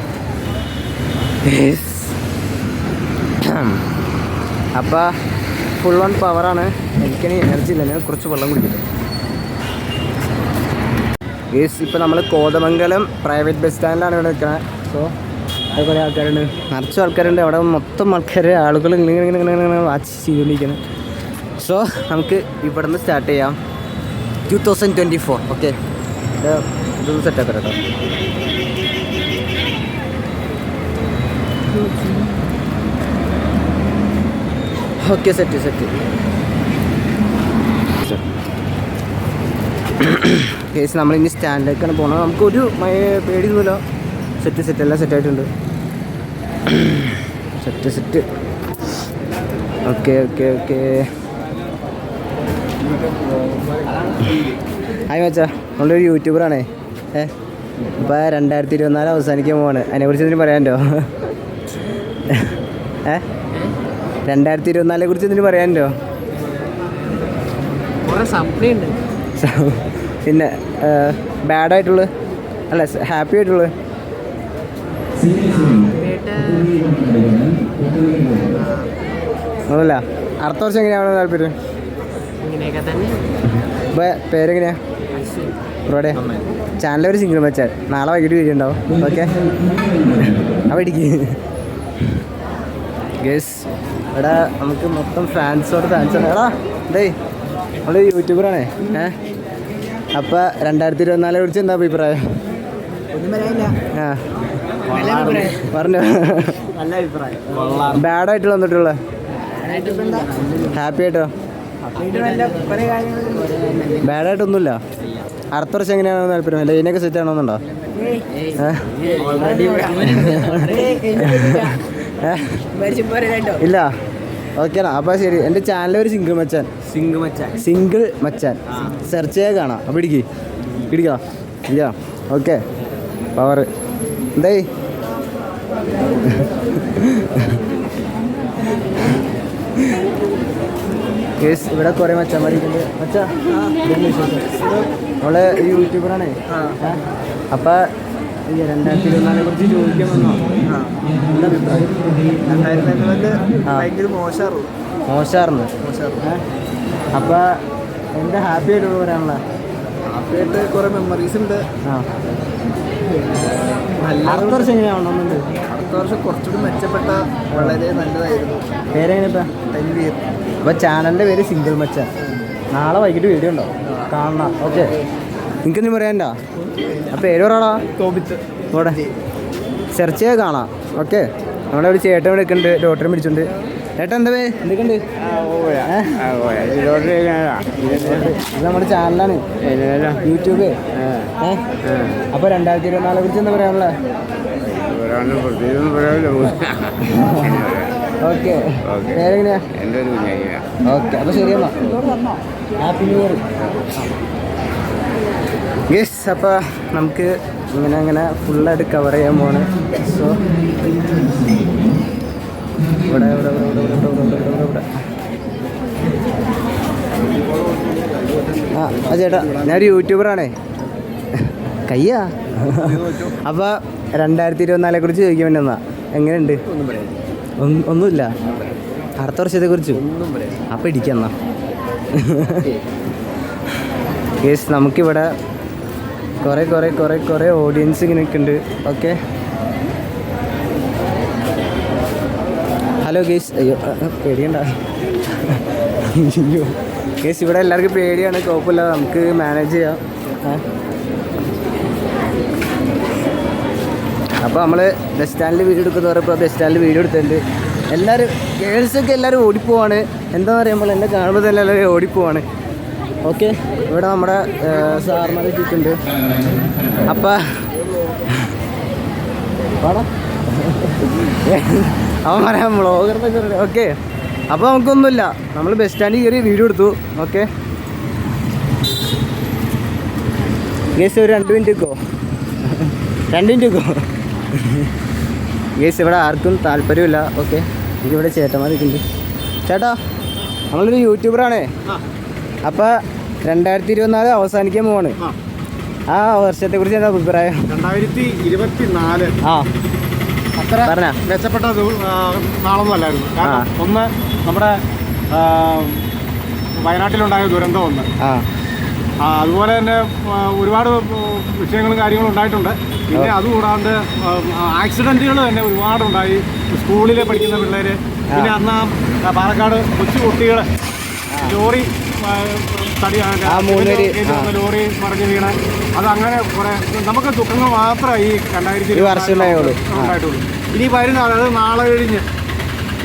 അപ്പോൾ ഫുൾ ഓൺ പവറാണ്. എനിക്കനി എനർജി ഇല്ല, ഞാൻ കുറച്ച് വെള്ളം കുടിക്കും. ഗേസ് ഇപ്പോൾ നമ്മൾ കോതമംഗലം പ്രൈവറ്റ് ബസ് സ്റ്റാൻഡിലാണ് ഇവിടെ നിൽക്കുന്നത്. സോ അത് കുറേ ആൾക്കാരുണ്ട്, നിറച്ച ആൾക്കാരുണ്ട് അവിടെ. മൊത്തം ആളുകൾ ഇങ്ങനെ വാച്ച് ചെയ്തുകൊണ്ടിരിക്കുന്നത്. സോ നമുക്ക് ഇവിടെ നിന്ന് സ്റ്റാർട്ട് ചെയ്യാം. 2024 ഓക്കെ. ഇതൊന്ന് സെറ്റാക്കാം കേട്ടോ. ഓക്കെ സെറ്റ് കേസ് നമ്മളിനി സ്റ്റാൻഡിലേക്കാണ് പോകുന്നത്. നമുക്കൊരു പേടിയൊന്നുമില്ല. സെറ്റ് എല്ലാം സെറ്റായിട്ടുണ്ട്. Set okay. ഹായ് മച്ചാ, നമ്മളൊരു യൂട്യൂബറാണേ. ഇപ്പോൾ 2024 അവസാനിക്കാൻ പോവാണ്. അതിനെക്കുറിച്ച് എന്തെങ്കിലും പറയാനുണ്ടോ? 2024 കുറിച്ച് എന്തെങ്കിലും പറയാനുണ്ടോ? പിന്നെ ബാഡായിട്ടുള്ളത് അല്ല ഹാപ്പി ആയിട്ടുള്ളത്? അതല്ല, അടുത്ത വർഷം എങ്ങനെയാണോ താല്പര്യം? ഇപ്പോൾ പേരെങ്ങനെയാ ബ്രോടെ? ചാനൽ ഒരു സിംഗിൾ മച്ചാൻ. നാളെ വൈകിട്ട് വീഡിയോ ഉണ്ടാവും. ഓക്കെ, അവിടെ ഇടിക്ക്. ഗേസ് എടാ നമുക്ക് മൊത്തം ഫാൻസാണ്. എടാ ഡേ നമ്മൾ യൂട്യൂബറാണേ. അപ്പോൾ 2024 കുറിച്ച് എന്താ അഭിപ്രായം? ആ പറഞ്ഞോ. നല്ല അഭിപ്രായം. ബാഡായിട്ട് വന്നിട്ടുള്ള ഹാപ്പി ആയിട്ടോ? ബാഡായിട്ടൊന്നുമില്ല. അടുത്ത വർഷം എങ്ങനെയാണോ താല്പര്യം? ലൈനൊക്കെ സെറ്റ് ആണോന്നുണ്ടോ? ഇല്ല. ഓക്കേണ. അപ്പോൾ ശരി. എൻ്റെ ചാനൽ ഒരു സിംഗിൾ മച്ചാൻ സെർച്ച് ചെയ്യാൻ കാണാം. അപ്പോൾ ഇടിക്കാം. ഓക്കെ, പവർ എന്തേ? കേസ് ഇവിടെ കുറേ മച്ചാന്മാരിക്കുന്നുണ്ട്. മച്ചാ നമ്മള് യൂട്യൂബറാണേ. അപ്പം 2024 കുറിച്ച് ചോദിക്കാൻ വന്നോ? എന്താ അഭിപ്രായം? 2024 ഭയങ്കര മോശമായിരുന്നു. അപ്പം എന്താ ഹാപ്പി ആയിട്ട് പറയാനുള്ള? ഹാപ്പിയായിട്ട് കുറേ മെമ്മറീസ് ഉണ്ട്. അടുത്ത വർഷം എങ്ങനെയാണെന്നുണ്ട്? അടുത്ത വർഷം കുറച്ചുകൂടി മെച്ചപ്പെട്ട വളരെ നല്ലതായിരുന്നു. പേരെങ്ങനെയാ? തൻവീർ. അപ്പോൾ ചാനലിൻ്റെ പേര് സിംഗിൾ മച്ചാൻ. നാളെ വൈകിട്ട് വീഡിയോ ഉണ്ടോ? കാണണം. ഓക്കെ, നിനക്കെന്തും പറയാനുണ്ടോ? അപ്പോൾ പേര് പറയാളാ? കോപിത്ത്. ഇവിടെ സെർച്ച് ചെയ്യാൻ കാണാം. ഓക്കെ, നമ്മുടെ ഒരു ചേട്ടൻ ഇവിടെ നിൽക്കുന്നുണ്ട്, ലോട്ടറി പിടിച്ചിട്ടുണ്ട്. ചേട്ടാ എന്താ പേ എന്തൊക്കെയുണ്ട്? ഇത് നമ്മുടെ ചാനലാണ്, യൂട്യൂബ്. അപ്പോൾ 2024 കുറിച്ച് എന്താ പറയാനുള്ളത്? ഓക്കെ, പേരെങ്ങനെയാ? ഓക്കെ, അപ്പോൾ ശരിയെന്നാ. Happy new year. യെസ്, അപ്പോൾ നമുക്ക് ഇങ്ങനെ ഫുള്ളായിട്ട് കവർ ചെയ്യാൻ പോവാണ്. സോ ഇവിടെ ആ ചേട്ടാ, ഞാനൊരു യൂട്യൂബറാണേ. കയ്യാ. അപ്പോൾ 2024 കുറിച്ച് ചോദിക്കാൻ വേണ്ടി വന്നാ. എങ്ങനെയുണ്ട്? ഒന്നുമില്ല. അടുത്ത വർഷത്തെക്കുറിച്ച് അപ്പം ഇടിക്കെന്നാ. യെസ്, നമുക്കിവിടെ കുറേ ഓഡിയൻസ് ഇങ്ങനെ ഉണ്ട്. Okay, hello guys. അയ്യോ പേടിയണ്ട. അയ്യോ ഗേസ്, ഇവിടെ എല്ലാവർക്കും പേടിയാണ്. കുഴപ്പമില്ല, നമുക്ക് മാനേജ് ചെയ്യാം. അപ്പോൾ നമ്മൾ ബസ് സ്റ്റാൻഡിൽ വീഡിയോ എടുക്കുന്ന പറയുമ്പോൾ ബസ് സ്റ്റാൻഡിൽ വീഡിയോ എടുത്തിട്ടുണ്ട്. എല്ലാവരും ഗേൾസൊക്കെ എല്ലാവരും ഓടിപ്പോവാണ്. എന്താണെന്ന് പറയുമ്പോൾ എന്നെ കാണുമ്പോൾ തന്നെ എല്ലാവരും ഓടിപ്പോവാണ്. ഓക്കെ, ഇവിടെ നമ്മുടെ സാർമാർ എത്തിയിട്ടുണ്ട്. അപ്പം അവൻ പറയാം വ്ളോഗറിനൊക്കെ. ഓക്കെ, അപ്പോൾ നമുക്കൊന്നുമില്ല, നമ്മൾ ബസ് സ്റ്റാൻഡിൽ കയറി വീഡിയോ എടുത്തു. ഓക്കെ ഗേസ്, ഒരു 2 മിനിറ്റ് നിൽക്കുമോ? 2 മിനിറ്റ് നിൽക്കുമോ? ഗേസ്, ഇവിടെ ആർക്കും താല്പര്യമില്ല. ഓക്കെ, എനിക്കിവിടെ ചേട്ടന്മാരൊക്കെയുണ്ട്. ചേട്ടാ, നമ്മളൊരു യൂട്യൂബറാണേ. അപ്പോൾ 2024 അവസാനിക്കാൻ പോവാണ്. ആ വർഷത്തെക്കുറിച്ച് എന്താ അഭിപ്രായം? 2024 അത്ര മെച്ചപ്പെട്ട നാളൊന്നും അല്ലായിരുന്നു. കാരണം ഒന്ന്, നമ്മുടെ വയനാട്ടിലുണ്ടായ ദുരന്തം ഒന്ന്, അതുപോലെ തന്നെ ഒരുപാട് വിഷയങ്ങളും കാര്യങ്ങളും ഉണ്ടായിട്ടുണ്ട്. പിന്നെ അതുകൂടാണ്ട് ആക്സിഡൻറ്റുകൾ തന്നെ ഒരുപാടുണ്ടായി. സ്കൂളിൽ പഠിക്കുന്ന പിള്ളേർ, പിന്നെ അന്ന് പാലക്കാട് കൊച്ചു കുട്ടികൾ ലോറി ലോറി മറിഞ്ഞ് വീണ്, അതങ്ങനെ കുറേ നമുക്ക് ദുഃഖങ്ങൾ മാത്രമേ ഈ 2020 ഉണ്ടായിട്ടുള്ളൂ. ഇനി വരുന്ന, അതായത് നാളെ കഴിഞ്ഞ്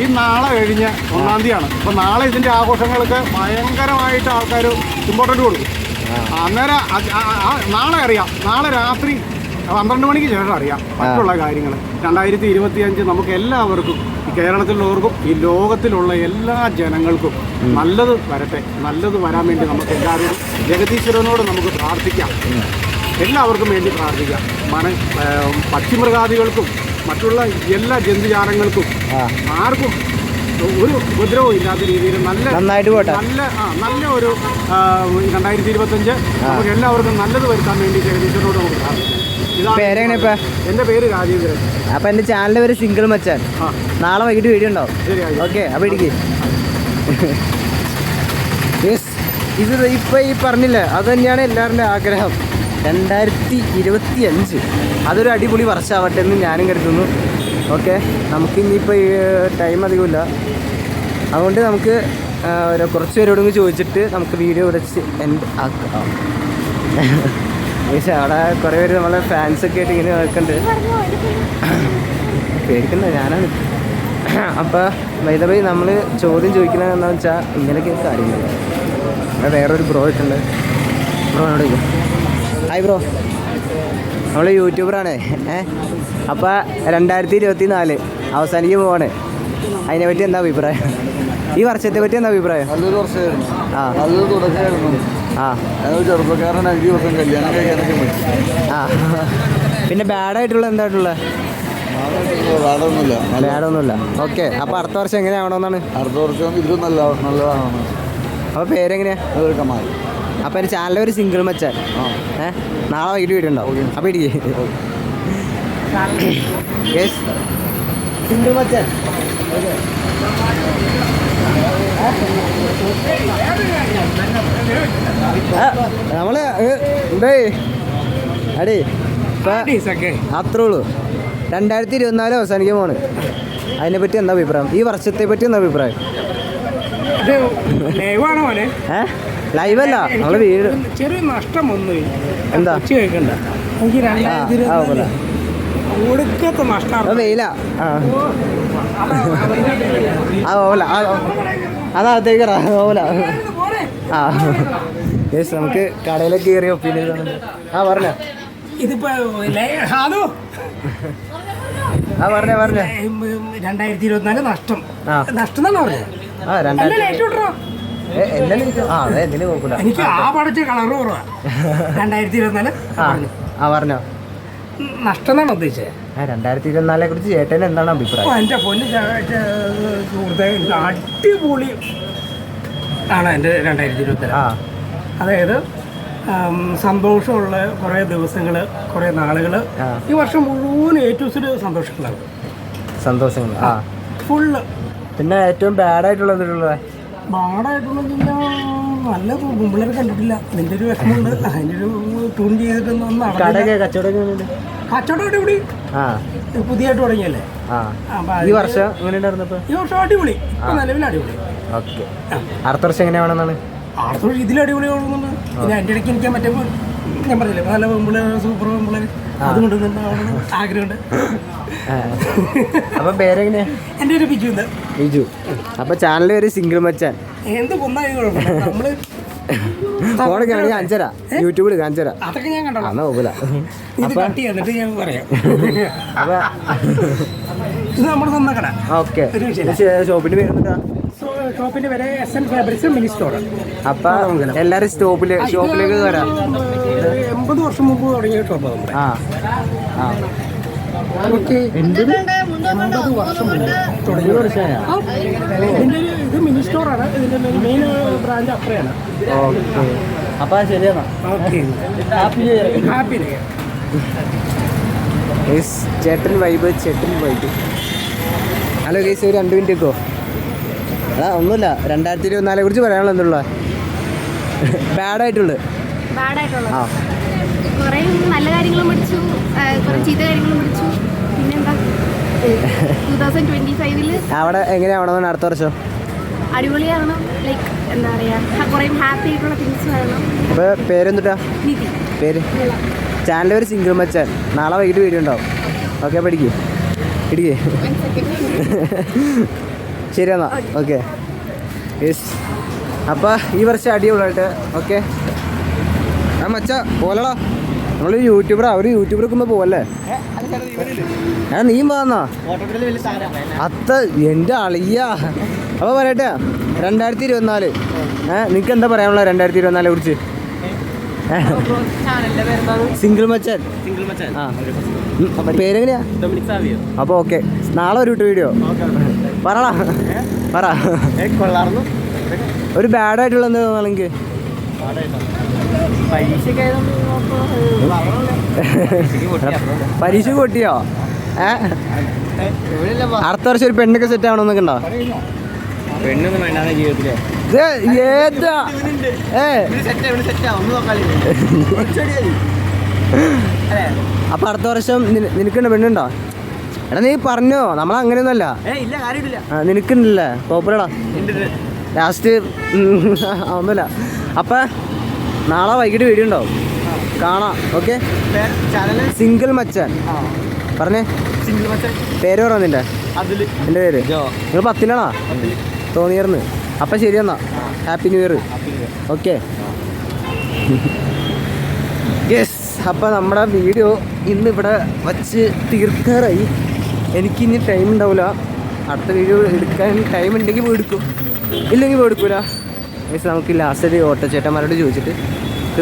1-ാം തീയതിയാണ്. അപ്പോൾ നാളെ ഇതിൻ്റെ ആഘോഷങ്ങൾക്ക് ഭയങ്കരമായിട്ട് ആൾക്കാർ ഇമ്പോർട്ടൻ്റ് കൊടുക്കും. അന്നേരം നാളെ അറിയാം, നാളെ രാത്രി 12 മണിക്ക് ശേഷം അറിയാം മറ്റുള്ള കാര്യങ്ങൾ. 2025 നമുക്ക് എല്ലാവർക്കും, ഈ കേരളത്തിലുള്ളവർക്കും ഈ ലോകത്തിലുള്ള എല്ലാ ജനങ്ങൾക്കും നല്ലത് വരട്ടെ. നല്ലത് വരാൻ വേണ്ടി നമുക്ക് എല്ലാവരും ജഗദീശ്വരനോട് നമുക്ക് പ്രാർത്ഥിക്കാം. എല്ലാവർക്കും വേണ്ടി പ്രാർത്ഥിക്കാം. പക്ഷിമൃഗാദികൾക്കും മറ്റുള്ള എല്ലാ ജന്തുജാലങ്ങൾക്കും ആർക്കും ഒരു ഉപദ്രവവും ഇല്ലാത്ത രീതിയിൽ നല്ല ഒരു 2025 നമുക്ക് എല്ലാവർക്കും നല്ലത് വരുത്താൻ വേണ്ടി ജഗദീശ്വരനോട് നമുക്ക് പ്രാർത്ഥിക്കാം. എന്റെ പേര് രാജേന്ദ്രൻ. അപ്പൊ എന്റെ ചാനലിന്റെ പേര് സിംഗിൾ മച്ചാൻ. നാളെ വൈകിട്ട് വീഡിയോ ഉണ്ടാവും. ഓക്കെ, അപ്പൊ ഇടിക്ക്. ഇത് ഇപ്പൊ ഈ പറഞ്ഞില്ലേ, അത് തന്നെയാണ് എല്ലാവരുടെയും ആഗ്രഹം. 2025 അതൊരു അടിപൊളി വർഷമാവട്ടെ എന്ന് ഞാനും കരുതുന്നു. ഓക്കെ, നമുക്കിനിയിപ്പോൾ ടൈം അധികമില്ല, അതുകൊണ്ട് നമുക്ക് കുറച്ച് പേരോടൊന്ന് ചോദിച്ചിട്ട് നമുക്ക് വീഡിയോ വിളിച്ച് എൻഡ് ആക്കാം. പക്ഷേ അവിടെ കുറേ പേര് നമ്മളെ ഫാൻസൊക്കെ ആയിട്ട് ഇങ്ങനെ നിൽക്കുന്നുണ്ട്. പേടിക്കണ്ട, ഞാനാണ്. അപ്പോൾ വൈദവൈ നമ്മൾ ചോദ്യം ചോദിക്കുന്നത് എന്താണെന്ന് വെച്ചാൽ ഇങ്ങനെയൊക്കെ കാര്യങ്ങൾ. അവിടെ വേറൊരു ബ്രോ ഇട്ടുണ്ട്. ബ്രോനോട് ചോദിക്കും. ഹായ് ബ്രോ, നമ്മൾ യൂട്യൂബറാണ്. അപ്പോൾ 2024 അവസാനിക്ക് പോവാണ്. അതിനെപ്പറ്റി എന്താ അഭിപ്രായം? ഈ വർഷത്തെ പറ്റി എന്താ അഭിപ്രായം? നല്ലൊരു വർഷമായിരുന്നു. നല്ലൊരു തുടക്കമായിരുന്നു. ചെറുപ്പക്കാരൻ 5 ദിവസം കല്യാണം കഴിക്കാനൊക്കെ പറ്റും. പിന്നെ ബാഡായിട്ടുള്ള എന്തായിട്ടുള്ളത്? ബാഡൊന്നുമില്ല. ഓക്കെ, അപ്പോൾ അടുത്ത വർഷം എങ്ങനെയാവണമെന്നാണ്? അടുത്ത വർഷം ഇതിലും നല്ലതാണ്. അപ്പോൾ പേരെങ്ങനെയാ? കമാൽ. അപ്പോൾ എൻ്റെ ചാനലിൽ ഒരു സിംഗിൾ മച്ചാൻ. നാളെ വൈകിട്ട് വീഡിയോ ഉണ്ടാവും. അപ്പോൾ ഇടിക്കേ സിംഗിൾ മച്ചാൻ. നമ്മള് എന്തേ അടേ അത്രേ ഉള്ളൂ. 2024 അവസാനിക്കാൻ പോണ്. അതിനെപ്പറ്റി എന്താ അഭിപ്രായം? ഈ വർഷത്തെ പറ്റി എന്താ അഭിപ്രായം? ലൈവല്ല, നമ്മള് വീട് ചെറിയ നഷ്ടം ഒന്നും എന്താ കേൾക്കണ്ട. ഒടുക്കത്തെ നഷ്ടം വെയില. ഓല അതകത്തേക്ക് ഓല. നമുക്ക് കടയിലൊക്കെ കയറി ഒപ്പീനിയൻ. പറഞ്ഞ ഇതിപ്പോ പറഞ്ഞ 2024 നഷ്ടം എന്നാണ് പറഞ്ഞത്. എനിക്ക് ആ പഠിച്ച കളറ് കുറവാ. 2024 പറഞ്ഞോ നഷ്ടം എന്നാണ് ഉദ്ദേശിച്ചത്. 2024 കുറിച്ച് ചേട്ടന് എന്താണ് അഭിപ്രായം? എൻ്റെ പൊന്ന് സുഹൃത്തെ, അടിപൊളി ആണ് എൻ്റെ 2024. അതായത് സന്തോഷമുള്ള കുറേ ദിവസങ്ങൾ, കുറേ നാളുകൾ. ഈ വർഷം മുഴുവൻ ഏറ്റവും സന്തോഷങ്ങളാണ്. ഫുള്ള്. പിന്നെ ഏറ്റവും ബാഡായിട്ടുള്ളത് ബാഡായിട്ടുള്ളത് നല്ല പിള്ളേർ കണ്ടിട്ടില്ല. അതിൻ്റെ ഒരു വിഷമമുണ്ട്. അതിൻ്റെ ഒരു ട്യൂൺ ചെയ്തിട്ടൊന്നും കച്ചവടം അടിപൊളി. പുതിയതായിട്ട് തുടങ്ങിയല്ലേ. ഈ വർഷം അടിപൊളി. നിലവിൽ അടിപൊളി. ഓക്കെ, അടുത്ത വർഷം എങ്ങനെയാണെന്നാണ്? അടുത്ത വർഷം ഇതിൽ അടിപൊളി ആവുന്നുണ്ട്. പിന്നെ അതിൻ്റെ ഇടയ്ക്ക് എനിക്ക് മറ്റേ ഞാൻ പറഞ്ഞില്ലേ നല്ല പെമ്പിള്ളേർ, സൂപ്പർ പെമ്പിള്ളേർ, അതുകൊണ്ട് ആഗ്രഹമുണ്ട്. അപ്പൊ പേരെങ്ങനെയാ? എൻ്റെ ഒരു ബിജു. അപ്പൊ ചാനലിൽ ഒരു സിംഗിൾ മച്ചാൻ. എന്ത് കൊന്നായി കുഴപ്പമില്ല. നമ്മള് കാണിച്ചരാ, യൂട്യൂബിൽ കാണിച്ചരാ. അതൊക്കെ ഞാൻ കണ്ടോ. ഇത് കട്ട് ചെയ്തിട്ട് ഞാൻ പറയാം. ഇത് നമ്മുടെ സ്വന്തം കട. ഓക്കെ, ഷോപ്പിന്റെ പേര്? ഷോപ്പിന്റെ പേര് SN ഫാബ്രിക്സ് മിനി സ്റ്റോർ. അപ്പൊ എല്ലാരും ഷോപ്പിലേക്ക് വരാം. 80 വർഷം മുമ്പ് തുടങ്ങിയ ഷോപ്പ്. 80 വർഷം മുമ്പ് തുടങ്ങിയ ഇതിന്റെ ഇത് മിനി സ്റ്റോറാണ്. ഇതിന്റെ മെയിൻ ബ്രാഞ്ച് അപ്പറയാണ്. അപ്പൊ ശരിയാണ്. ഹാപ്പി ചേട്ടൻ വൈബ്. ഹലോ ഗൈസ്, ഒരു 2 മിനിറ്റ് വെക്കോ? എടാ ഒന്നുമില്ല, 2024 കുറിച്ച് പറയാനുള്ള എന്തുള്ള ബാഡായിട്ടുള്ളത്? ആ, കുറേ നല്ല കാര്യങ്ങളും പഠിച്ചു, കുറേ ചീത്ത കാര്യങ്ങളും പഠിച്ചു. പിന്നെന്താ 2025 അവിടെ എങ്ങനെയാവണമെന്നാണ് അടുത്ത വർഷം? അടിപൊളിയാവണം. ലൈക്ക് എന്താ പറയുക, കുറേ ഹാപ്പി ആയിട്ടുള്ള തിങ്സ് വേണം. അപ്പോൾ പേരെന്തുട്ടാ? നിധി. പേര്? ചാനൽ ഒരു സിംഗിൾ മച്ചാൻ. നാളെ വൈകിട്ട് വീഡിയോ ഉണ്ടാവും. ഓക്കെ, പഠിക്കേ ഇടിക്കേ. ശരി എന്നാൽ ഓക്കെ. യെസ്, അപ്പോൾ ഈ വർഷം അടിപൊളിയായിട്ട്. ഓക്കെ ആ മച്ചാ പോലടാ, നമ്മളൊരു യൂട്യൂബറാ. ഒരു യൂട്യൂബർ വെക്കുമ്പോൾ പോവല്ലേ? നീയും പോന്നാ അത്ത എൻ്റെ അളിയ. അപ്പോൾ പറയട്ടെ, 2024 നിനക്ക് എന്താ പറയാനുള്ള 2024 കുറിച്ച്? സിംഗിൾ മച്ചാൻ. ആ, പേരെങ്ങനെയാ? അപ്പോൾ ഓക്കെ, നാളെ ഒരു വീഡിയോ പറടാ, പറ. ഒരു ബാഡായിട്ടുള്ള എന്താ തോന്നണമെങ്കിൽ? പരീക്ഷ പൊട്ടിയോ? അടുത്ത വർഷം ഒരു പെണ്ണൊക്കെ സെറ്റ് ആവണമെന്നൊക്കെ ഉണ്ടോ? പെണ്ണൊന്നും വേണ്ടാതെ ജീവിതത്തില്. അപ്പൊ അടുത്ത വർഷം നിനക്കുണ്ട് പെണ്ണുണ്ടോ? എടാ നീ പറഞ്ഞോ, നമ്മളങ്ങനെയൊന്നുമല്ല. നിനക്കുണ്ടല്ലേ? കോപ്പറടാ ലാസ്റ്റ് ഒന്നുമില്ല. അപ്പം നാളെ വൈകിട്ട് വീഡിയോ ഉണ്ടാവും, കാണാം. ഓക്കെ, സിംഗിൾ മച്ചാൻ പറഞ്ഞേ. പേര് പറ നിൻ്റെ. എൻ്റെ പേര് നിങ്ങൾ 10-ലാണോ തോന്നിയായിരുന്നു? അപ്പം ശരി എന്നാ, happy new year. Okay yes. അപ്പം നമ്മുടെ വീഡിയോ ഇന്നിവിടെ വച്ച് തീർക്കാറായി. എനിക്കിനി ടൈം ഉണ്ടാവില്ല. അടുത്ത വീഡിയോ എടുക്കാൻ ടൈം ഉണ്ടെങ്കിൽ എടുക്കും, ഇല്ലെങ്കിൽ എടുക്കൂല. യെസ്, നമുക്ക് ലാസ്റ്റ് ഒരു ഓട്ടോച്ചേട്ടന്മാരോട് ചോദിച്ചിട്ട്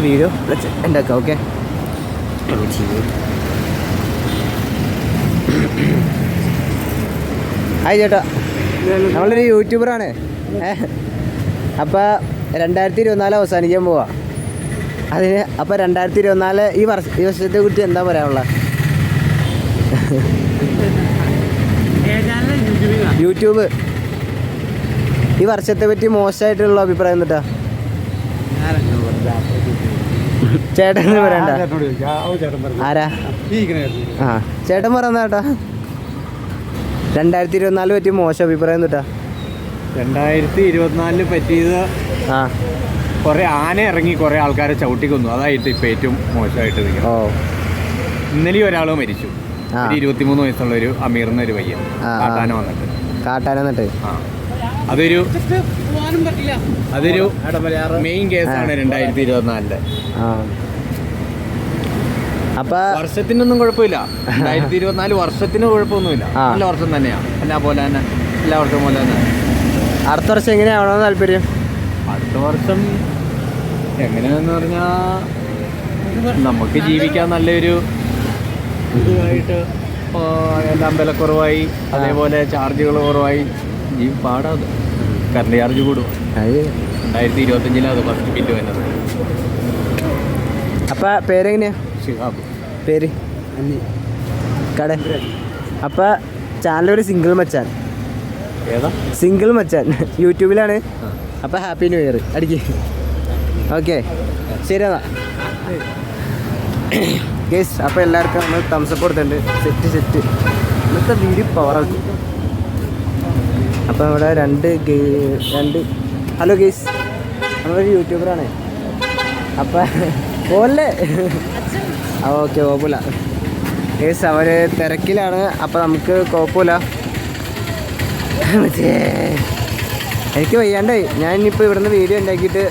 വീഡിയോ ഉണ്ടാക്കാം. ഓക്കെ, ഹായ് ചേട്ടാ, നമ്മളൊരു യൂട്യൂബറാണ്. അപ്പോൾ 2024 അവസാനിക്കാൻ പോവാ അതിന്. അപ്പോൾ 2024 ഈ വർഷത്തെ കുറിച്ച് എന്താ പറയാനുള്ള? യൂട്യൂബ് ഈ വർഷത്തെ പറ്റി മോശമായിട്ടുള്ള അഭിപ്രായം എന്നിട്ടാ ചേട്ടൻ പറയണ്ട? ആരാ? ആ, ചേട്ടൻ പറയുന്ന ചേട്ടാ 2024 പറ്റി മോശം അഭിപ്രായം എന്നിട്ടാ? 2024 പറ്റിയത് കുറെ ആന ഇറങ്ങി കുറെ ആൾക്കാരെ ചവിട്ടിക്കൊന്നു. അതായിട്ട് ഇപ്പം ഏറ്റവും മോശമായിട്ട് നിൽക്കുന്നത്. ഓ, ഇന്നലെ ഒരാൾ മരിച്ചു. 23 വയസ്സുള്ള ഒരു അമീർ എന്നൊരു പയ്യൻ കാട്ടാന വന്നിട്ട്. അതൊരു മെയിൻ കേസാണ് 2024. അപ്പൊ വർഷത്തിനൊന്നും കുഴപ്പമില്ല. 2024 വർഷത്തിന് കുഴപ്പമൊന്നുമില്ല, നല്ല വർഷം തന്നെയാണ്. എല്ലാ വർഷവും പോലെ തന്നെ. അടുത്ത വർഷം എങ്ങനെയാവണമെന്ന് താല്പര്യം? അടുത്ത വർഷം എങ്ങനെയാന്ന് പറഞ്ഞാൽ നമുക്ക് ജീവിക്കാൻ നല്ലൊരു ഇതുമായിട്ട്, എല്ലാം വില കുറവായി, അതേപോലെ ചാർജുകൾ കുറവായി, പാടാതെ കറണ്ട് ചാർജ് കൂടും. 2025 അത് ഫസ്റ്റ് ബില്ല് വരുന്നത്. അപ്പം പേരെങ്ങനെയാ? ഷിഹാബ്. പേര് കട. അപ്പം ചാനലൊരു സിംഗിൾ മച്ചാൻ. ഏതാ? സിംഗിൾ മച്ചാൻ യൂട്യൂബിലാണ്. അപ്പം ഹാപ്പി ന്യൂ ഇയർ അടിക്ക്. ഓക്കെ ശരി എന്നാ ഗേസ്. അപ്പോൾ എല്ലാവർക്കും നമ്മൾ തംസപ്പ് കൊടുത്തിട്ടുണ്ട്. സെറ്റ് ഇന്നത്തെ വീഡിയോ പവറാക്കും. അപ്പോൾ ഇവിടെ രണ്ട് ഹലോ ഗേസ്, നമ്മളൊരു യൂട്യൂബറാണ്. അപ്പം പോലെ ഓക്കെ കുഴപ്പമില്ല ഗേസ്. അവർ തിരക്കിലാണ്, അപ്പോൾ നമുക്ക് കുഴപ്പമില്ല. എനിക്ക് വയ്യാണ്ടായി. ഞാൻ ഇനിയിപ്പോൾ ഇവിടുന്ന് വീഡിയോ ഉണ്ടാക്കിയിട്ട്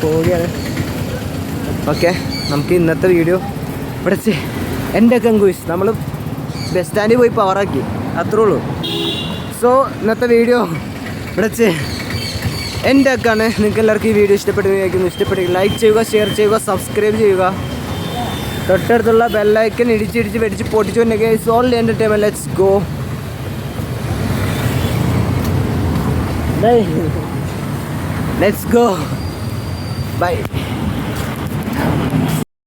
പോവുകയാണ്. ഓക്കെ, നമുക്ക് ഇന്നത്തെ വീഡിയോ ഇവിടെ എൻ്റെ കങ്കൂസ് നമ്മൾ ബസ് സ്റ്റാൻഡിൽ പോയി പവറാക്കി, അത്രേ ഉള്ളൂ. സോ ഇന്നത്തെ വീഡിയോ ഇവിടെ എൻ്റെ ഒക്കെയാണ്. നിങ്ങൾക്ക് എല്ലാവർക്കും ഈ വീഡിയോ ഇഷ്ടപ്പെട്ടെങ്കിൽ ലൈക്ക് ചെയ്യുക, ഷെയർ ചെയ്യുക, സബ്സ്ക്രൈബ് ചെയ്യുക. തൊട്ടടുത്തുള്ള ബെല്ലൈക്കൻ ഇടിച്ച് വെടിച്ച് പൊട്ടിച്ചുകൊണ്ടൊക്കെ it's only entertainment. Let's go. Let's go. Bye.